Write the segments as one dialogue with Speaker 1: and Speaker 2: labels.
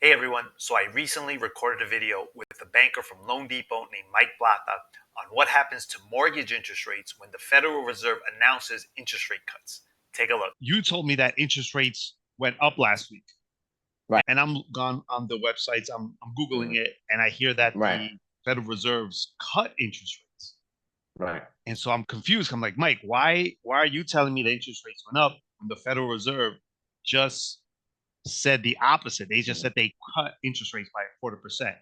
Speaker 1: Hey everyone, so I recently recorded a video with a banker from Loan Depot named Mike Plata on what happens to mortgage interest rates when the Federal Reserve announces interest rate cuts. Take a look.
Speaker 2: You told me that interest rates went up last week,
Speaker 3: Right.
Speaker 2: and I'm gone on the websites. I'm Googling
Speaker 3: Mhm.
Speaker 2: it, and I hear that
Speaker 3: Right.
Speaker 2: the Federal Reserve's cut interest rates.
Speaker 3: Right.
Speaker 2: And so I'm confused. I'm like, Mike, why are you telling me the interest rates went up when the Federal Reserve just said the opposite? They just
Speaker 3: Mhm.
Speaker 2: said they cut interest rates by a 1/4%.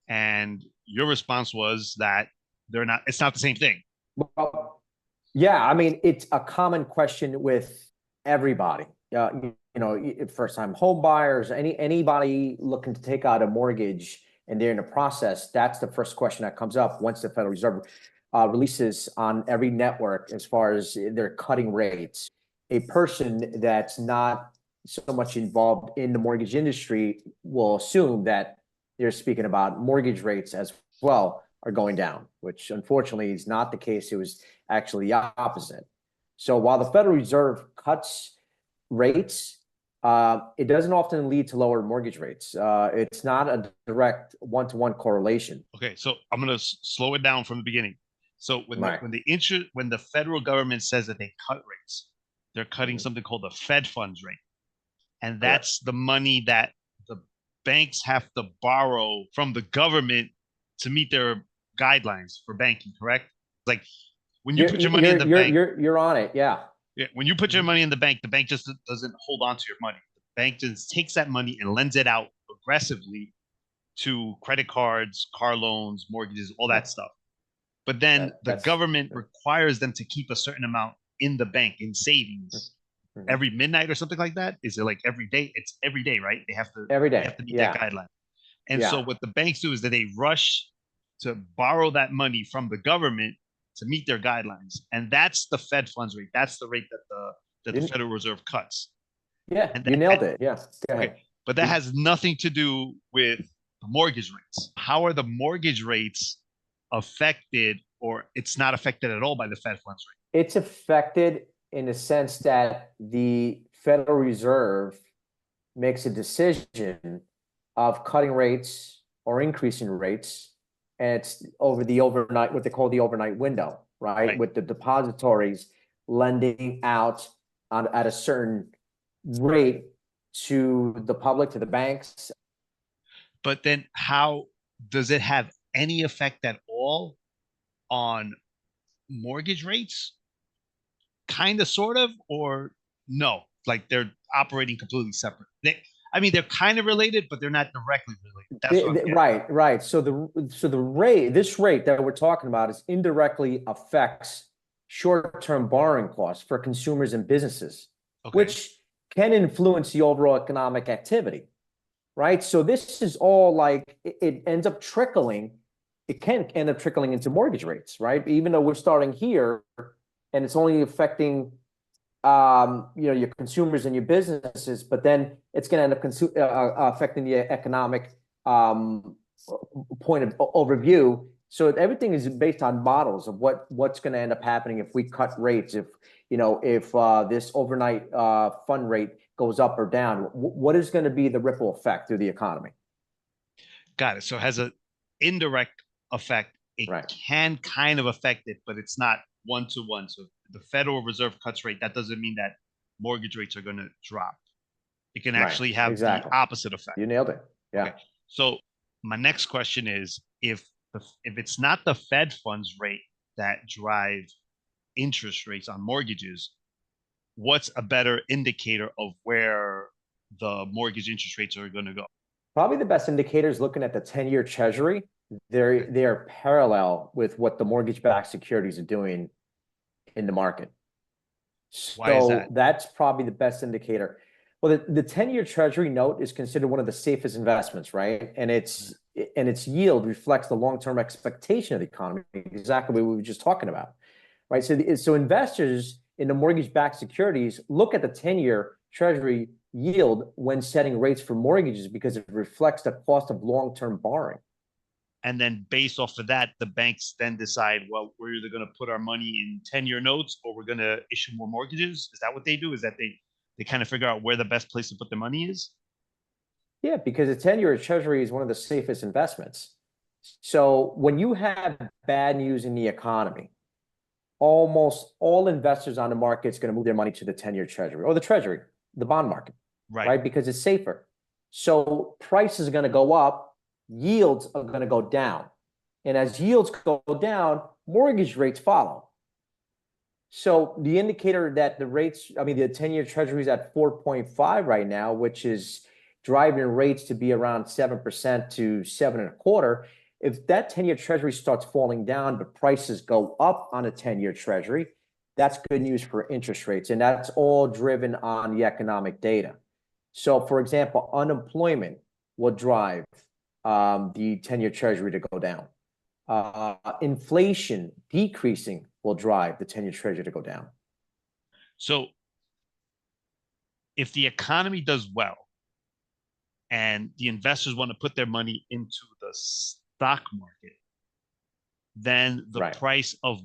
Speaker 2: And your response was that it's not the same thing.
Speaker 3: Well, yeah, I mean, it's a common question with everybody. First-time home buyers, anybody looking to take out a mortgage and they're in the process, that's the first question that comes up once the Federal Reserve releases on every network as far as they're cutting rates. A person that's not so much involved in the mortgage industry will assume that they're speaking about mortgage rates as well are going down, which unfortunately is not the case. It was actually the opposite. So while the Federal Reserve cuts rates, it doesn't often lead to lower mortgage rates. It's not a direct one-to-one correlation.
Speaker 2: Okay, so I'm gonna slow it down from the beginning. So
Speaker 3: Right.
Speaker 2: when the federal government says that they cut rates, they're cutting
Speaker 3: Mhm.
Speaker 2: something called the Fed funds rate, and
Speaker 3: Correct.
Speaker 2: that's the money that the banks have to borrow from the government to meet their guidelines for banking. Correct? Like when you
Speaker 3: You're
Speaker 2: put your money in
Speaker 3: you're
Speaker 2: the
Speaker 3: you're
Speaker 2: bank,
Speaker 3: you're you're on it. Yeah.
Speaker 2: yeah, when you put your
Speaker 3: Mhm.
Speaker 2: money in the bank just doesn't hold on to your money. The bank just takes that money and lends it out aggressively to credit cards, car loans, mortgages, all
Speaker 3: Yeah.
Speaker 2: that stuff. But then the
Speaker 3: That's.
Speaker 2: government requires them to keep a certain amount in the bank in savings
Speaker 3: Mhm.
Speaker 2: every midnight or something like that. Is it like every day? It's every day, right?
Speaker 3: Every
Speaker 2: They have
Speaker 3: day.
Speaker 2: to meet that
Speaker 3: Yeah.
Speaker 2: guideline. And so
Speaker 3: Yeah.
Speaker 2: what the banks do is that they rush to borrow that money from the government to meet their guidelines. And that's the Fed funds rate. That's the rate that the
Speaker 3: You,
Speaker 2: Federal Reserve cuts.
Speaker 3: yeah,
Speaker 2: And
Speaker 3: you
Speaker 2: that
Speaker 3: nailed it. Yeah. Go
Speaker 2: okay,
Speaker 3: ahead.
Speaker 2: but that has nothing to do with the mortgage rates. How are the mortgage rates affected, or it's not affected at all by the Fed funds
Speaker 3: It's affected in the sense that the Federal Reserve makes a decision of cutting rates or increasing rates, and it's over the overnight, what they call the overnight window, right?
Speaker 2: rate?
Speaker 3: With the depositories lending out at a certain rate to the public, to the banks.
Speaker 2: But then how does it have any effect at all on mortgage rates? Kind of, sort of, or no? Like they're operating completely separate. I mean, they're kind of related, but they're not directly related. That's what I'm getting.
Speaker 3: Right, right. This rate that we're talking about is indirectly affects short-term borrowing costs for consumers and businesses,
Speaker 2: Okay.
Speaker 3: which can influence the overall economic activity, right? So this is all like it ends up trickling. It can end up trickling into mortgage rates, right? Even though we're starting here and it's only affecting your consumers and your businesses, but then it's going to end up affecting the economic um, point of overview. So everything is based on models of what's going to end up happening if we cut rates, if this overnight fund rate goes up or down. What is going to be the ripple effect through the economy?
Speaker 2: Got it. So it has an indirect effect. It
Speaker 3: Right.
Speaker 2: can kind of affect it, but it's not one to one. So the Federal Reserve cuts rate, that doesn't mean that mortgage rates are going to drop. It can
Speaker 3: Right.
Speaker 2: actually have the
Speaker 3: Exactly.
Speaker 2: opposite effect.
Speaker 3: You nailed it.
Speaker 2: Okay.
Speaker 3: Yeah.
Speaker 2: So my next question is if it's not the Fed funds rate that drive interest rates on mortgages, what's a better indicator of where the mortgage interest rates are going to go?
Speaker 3: Probably the best indicator is looking at the 10-year Treasury.
Speaker 2: Okay.
Speaker 3: They are parallel with what the mortgage-backed securities are doing in the market.
Speaker 2: Why is
Speaker 3: So
Speaker 2: that?
Speaker 3: that's probably the best indicator. Well, the 10-year Treasury note is considered one of the safest investments, right? And its yield reflects the long-term expectation of the economy, exactly what we were just talking about, right? So investors in the mortgage-backed securities look at the 10-year Treasury yield when setting rates for mortgages because it reflects the cost of long-term borrowing.
Speaker 2: And then based off of that, the banks then decide, well, we're either going to put our money in 10-year notes or we're going to issue more mortgages. Is that what they do? Is that they kind of figure out where the best place to put their money is?
Speaker 3: Yeah, because a 10-year treasury is one of the safest investments. So when you have bad news in the economy, almost all investors on the market is going to move their money to the 10-year treasury or the treasury, the bond market,
Speaker 2: Right.
Speaker 3: right? Because it's safer. So prices are going to go up, yields are going to go down. And as yields go down, mortgage rates follow. So the indicator that the rates, I mean, the 10-year treasury is at 4.5 right now, which is driving rates to be around 7% to 7.25. If that 10-year treasury starts falling down, but prices go up on a 10-year treasury, that's good news for interest rates. And that's all driven on the economic data. So, for example, unemployment will drive the 10-year treasury to go down. Inflation decreasing will drive the 10-year treasury to go down.
Speaker 2: So if the economy does well and the investors want to put their money into the stock market, then the
Speaker 3: Right.
Speaker 2: price of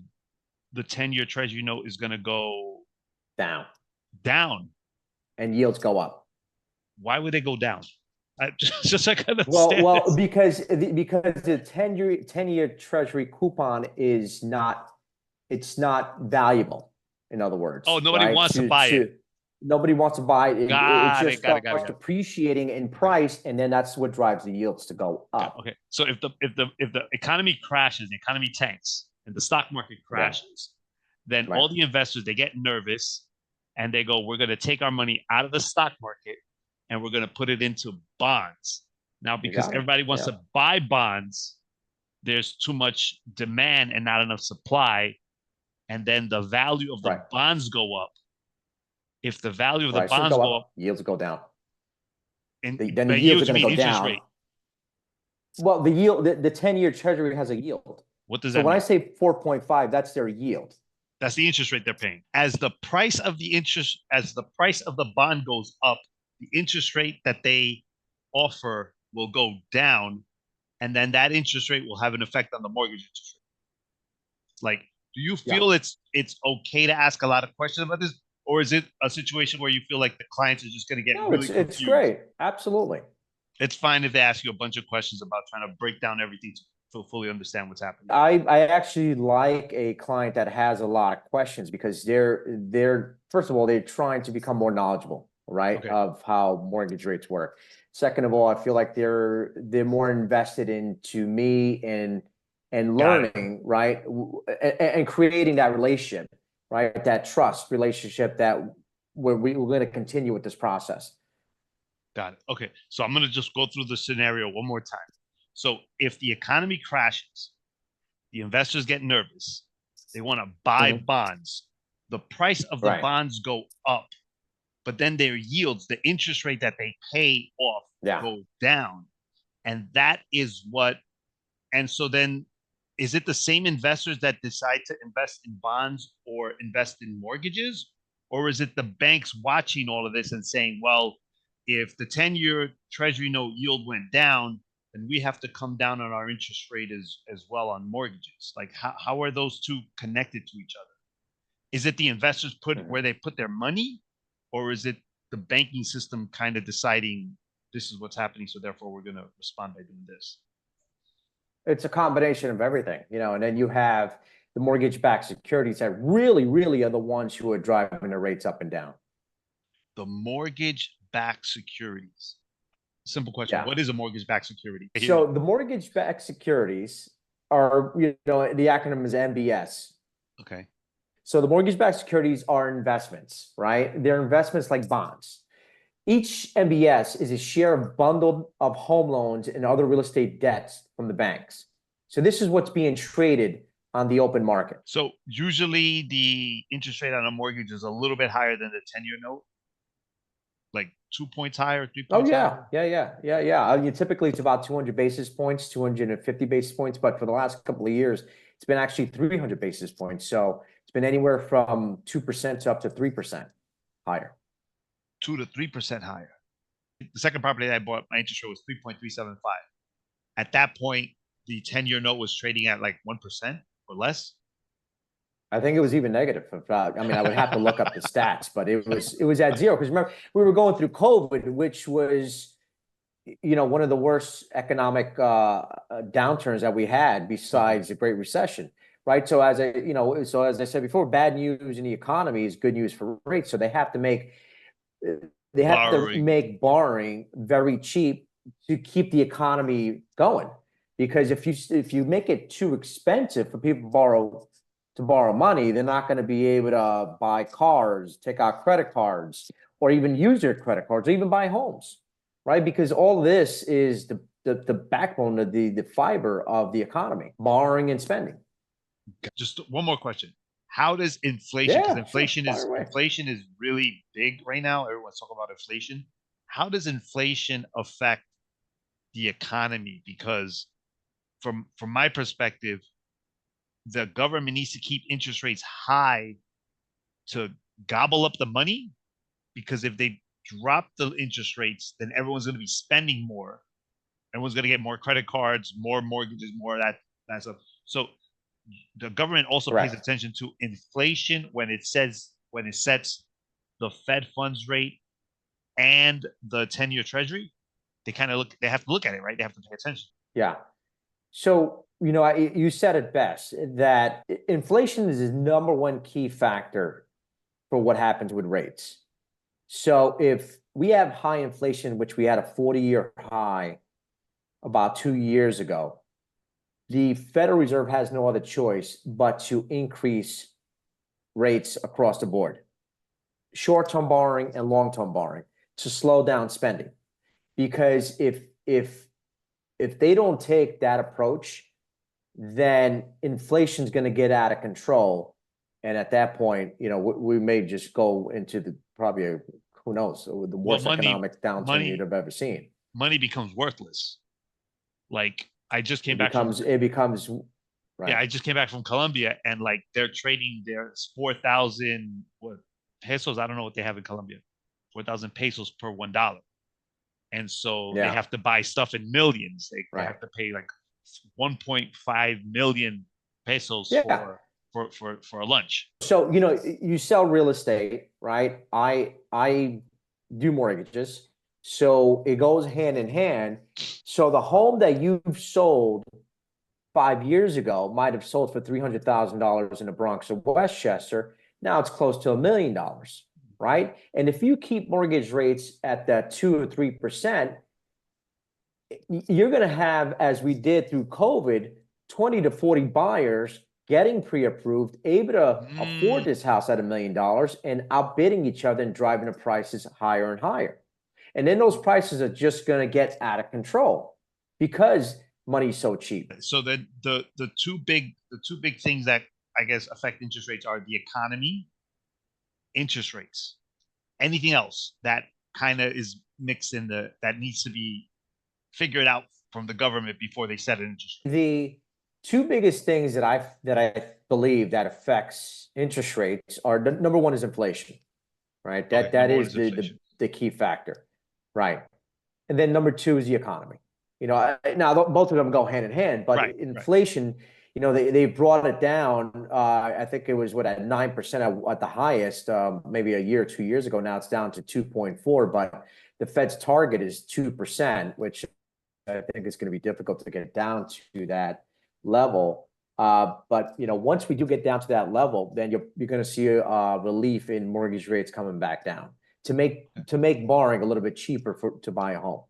Speaker 2: the 10-year treasury note is going to go
Speaker 3: Down.
Speaker 2: down.
Speaker 3: And yields go up.
Speaker 2: Why would they go down? Just I can
Speaker 3: Well,
Speaker 2: understand this.
Speaker 3: because the 10-year treasury coupon is not, it's not valuable, in other words.
Speaker 2: Oh, nobody
Speaker 3: right?
Speaker 2: wants to buy it.
Speaker 3: Nobody wants to buy it. It
Speaker 2: Got
Speaker 3: just
Speaker 2: it, got it, got it,
Speaker 3: starts
Speaker 2: got it.
Speaker 3: depreciating in price, and then that's what drives the yields to go up.
Speaker 2: Okay. So if the economy crashes, the economy tanks, and the stock market crashes, then
Speaker 3: Right.
Speaker 2: all the investors, they get nervous and they go, we're going to take our money out of the stock market and we're going to put it into bonds. Now, because
Speaker 3: got it.
Speaker 2: everybody wants
Speaker 3: Yeah.
Speaker 2: to buy bonds, there's too much demand and not enough supply. And then the value of the
Speaker 3: Right.
Speaker 2: bonds go up. If the value of the
Speaker 3: Prices
Speaker 2: bonds
Speaker 3: go
Speaker 2: go up,
Speaker 3: up, yields go down.
Speaker 2: and
Speaker 3: Then the
Speaker 2: by
Speaker 3: yields are
Speaker 2: yields, you
Speaker 3: going to
Speaker 2: mean
Speaker 3: go
Speaker 2: interest
Speaker 3: down.
Speaker 2: rate.
Speaker 3: Well, the yield, the 10-year treasury has a yield.
Speaker 2: What does
Speaker 3: So
Speaker 2: that
Speaker 3: when
Speaker 2: mean?
Speaker 3: I say 4.5, that's their yield.
Speaker 2: That's the interest rate they're paying. As the price of the bond goes up, the interest rate that they offer will go down, and then that interest rate will have an effect on the mortgage interest rate. Like, do you
Speaker 3: Yeah.
Speaker 2: feel it's okay to ask a lot of questions about this, or is it a situation where you feel like the clients are just going to get
Speaker 3: No,
Speaker 2: really
Speaker 3: it's
Speaker 2: confused?
Speaker 3: great. Absolutely.
Speaker 2: It's fine if they ask you a bunch of questions about trying to break down everything to fully understand what's happening.
Speaker 3: I actually like a client that has a lot of questions because they're first of all, they're trying to become more knowledgeable, right,
Speaker 2: Okay.
Speaker 3: of how mortgage rates work. Second of all, I feel like they're more invested into me and
Speaker 2: Got it.
Speaker 3: learning, right, and creating that relationship, right, that trust relationship that we're going to continue with this process.
Speaker 2: Got it. Okay. So I'm going to just go through the scenario one more time. So if the economy crashes, the investors get nervous, they want to buy bonds, the price of the
Speaker 3: Right.
Speaker 2: bonds go up, but then their yields, the interest rate that they pay off, go down. And that is what, and so then is it the same investors that decide to invest in bonds or invest in mortgages? Or is it the banks watching all of this and saying, well, if the 10-year treasury note yield went down, then we have to come down on our interest rate as well on mortgages? Like how are those two connected to each other? Is it the investors where they put their money, or is it the banking system kind of deciding this is what's happening, so therefore we're going to respond by doing this?
Speaker 3: It's a combination of everything, and then you have the mortgage-backed securities that really are the ones who are driving the rates up and down.
Speaker 2: The mortgage-backed securities. Simple question.
Speaker 3: Yeah.
Speaker 2: What is a mortgage-backed security?
Speaker 3: So the mortgage-backed securities are, the acronym is MBS.
Speaker 2: Okay.
Speaker 3: So the mortgage-backed securities are investments, right? They're investments like bonds. Each MBS is a share of bundled of home loans and other real estate debts from the banks. So this is what's being traded on the open market.
Speaker 2: So usually the interest rate on a mortgage is a little bit higher than the 10-year note, like 2 points higher, 3 points higher.
Speaker 3: Yeah. I mean, typically it's about 200 basis points, 250 basis points, but for the last couple of years, it's been actually 300 basis points. So it's been anywhere from 2% to up to 3% higher.
Speaker 2: 2 to 3% higher. The second property that I bought, my interest rate was 3.375. At that point, the 10-year note was trading at like 1% or less.
Speaker 3: I think it was even negative. I mean, I would have to look up the stats, but it was at zero. Because remember, we were going through COVID, which was one of the worst economic downturns that we had besides the Great Recession, right? So as I said before, bad news in the economy is good news for rates. So they have to
Speaker 2: Borrowing.
Speaker 3: make borrowing very cheap to keep the economy going. Because if you make it too expensive for people to borrow money, they're not going to be able to buy cars, take out credit cards, or even use their credit cards, or even buy homes, right? Because all this is the backbone of the fiber of the economy, borrowing and spending.
Speaker 2: Just one more question. How does inflation, because
Speaker 3: Yeah, sure. Fire away.
Speaker 2: inflation is really big right now. Everyone's talking about inflation. How does inflation affect the economy? Because from my perspective, the government needs to keep interest rates high to gobble up the money. Because if they drop the interest rates, then everyone's going to be spending more. Everyone's going to get more credit cards, more mortgages, more of that stuff. So the government also pays
Speaker 3: Correct.
Speaker 2: attention to inflation when it sets the Fed funds rate and the 10-year treasury. They have to look at it, right? They have to pay attention.
Speaker 3: Yeah. So, you said it best that inflation is the number one key factor for what happens with rates. So if we have high inflation, which we had a 40-year high about 2 years ago, the Federal Reserve has no other choice but to increase rates across the board, short-term borrowing and long-term borrowing, to slow down spending. Because if they don't take that approach, then inflation is going to get out of control. And at that point, we may just go into probably who knows, the
Speaker 2: Well,
Speaker 3: worst economic downturn you'd have ever seen.
Speaker 2: Money becomes worthless. Like I just came
Speaker 3: It
Speaker 2: back
Speaker 3: becomes,
Speaker 2: from
Speaker 3: it becomes,
Speaker 2: yeah,
Speaker 3: right.
Speaker 2: I just came back from Colombia, and like they're trading their 4,000 pesos. I don't know what they have in Colombia, 4,000 pesos per $1. And so they
Speaker 3: Yeah,
Speaker 2: have to buy stuff in millions. They
Speaker 3: right.
Speaker 2: have to pay like 1.5 million pesos
Speaker 3: Yeah.
Speaker 2: for a lunch.
Speaker 3: So, you sell real estate, right? I do mortgages. So it goes hand in hand. So the home that you've sold 5 years ago might have sold for $300,000 in the Bronx or Westchester. Now it's close to $1 million, right? And if you keep mortgage rates at that 2 or 3%, you're going to have, as we did through COVID, 20 to 40 buyers getting pre-approved, able to afford this house at $1 million and outbidding each other and driving the prices higher and higher. And then those prices are just going to get out of control because money's so cheap.
Speaker 2: So then the two big things that I guess affect interest rates are the economy, interest rates. Anything else that kind of is mixed in that needs to be figured out from the government before they set an interest rate.
Speaker 3: The two biggest things that I believe that affects interest rates are number one is inflation, right? That is the key factor, right? And then number two is the economy. Now both of them go hand in hand, but inflation, they brought it down. I think it was at 9% at the highest, maybe a year or 2 years ago. Now it's down to 2.4, but the Fed's target is 2%, which I think it's going to be difficult to get down to that level. But once we do get down to that level, then you're going to see a relief in mortgage rates coming back down to make borrowing a little bit cheaper to buy a home.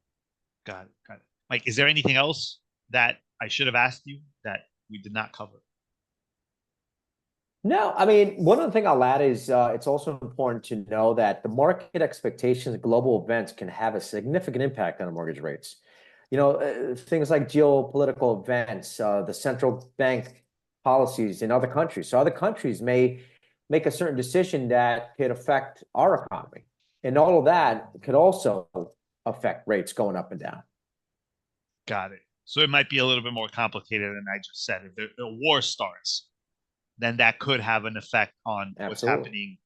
Speaker 2: Got it. Mike, is there anything else that I should have asked you that we did not cover?
Speaker 3: No, I mean, one other thing I'll add is it's also important to know that the market expectations of global events can have a significant impact on the mortgage rates. Things like geopolitical events, the central bank policies in other countries. So other countries may make a certain decision that could affect our economy. And all of that could also affect rates going up and down.
Speaker 2: Got it. So it might be a little bit more complicated than I just said. If a war starts, then that could have an effect on what's happening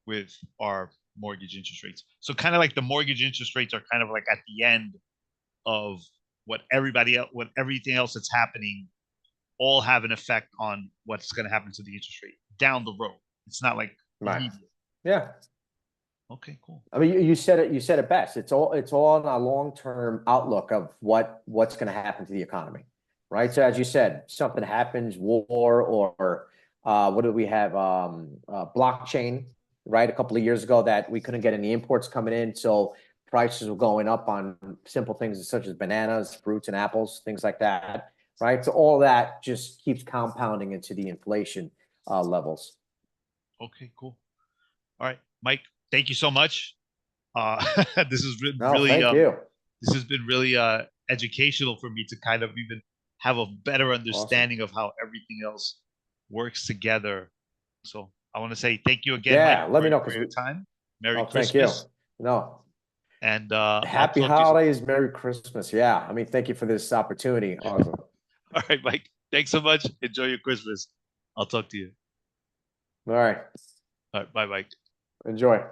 Speaker 2: with our mortgage interest rates. So kind of like the mortgage interest rates are kind of like at the end of what everything else that's happening, all have an effect on what's going to happen to the interest rate down the road. It's not like immediate.
Speaker 3: Yeah.
Speaker 2: Okay, cool.
Speaker 3: I mean, you said it. You said it best. It's all on a long-term outlook of what's going to happen to the economy, right? So as you said, something happens, war or what do we have? Blockchain, right? A couple of years ago, that we couldn't get any imports coming in, so prices were going up on simple things such as bananas, fruits, and apples, things like that, right? So all that just keeps compounding into the inflation levels.
Speaker 2: Okay, cool. All right, Mike, thank you so much. This has been
Speaker 3: No,
Speaker 2: really
Speaker 3: thank you.
Speaker 2: this has been really educational for me to kind of even have a better
Speaker 3: Awesome.
Speaker 2: understanding of how everything else works together. So I want to say thank you again, Mike,
Speaker 3: Yeah, let me know
Speaker 2: for
Speaker 3: because
Speaker 2: your time. Merry
Speaker 3: oh, thank you.
Speaker 2: Christmas,
Speaker 3: No,
Speaker 2: and I'll
Speaker 3: happy
Speaker 2: talk to you soon.
Speaker 3: holidays, Merry Christmas. Yeah, I mean, thank you for this opportunity. Awesome.
Speaker 2: All right, Mike. Thanks so much. Enjoy your Christmas. I'll talk to you.
Speaker 3: All right,
Speaker 2: All right, bye, Mike.
Speaker 3: enjoy.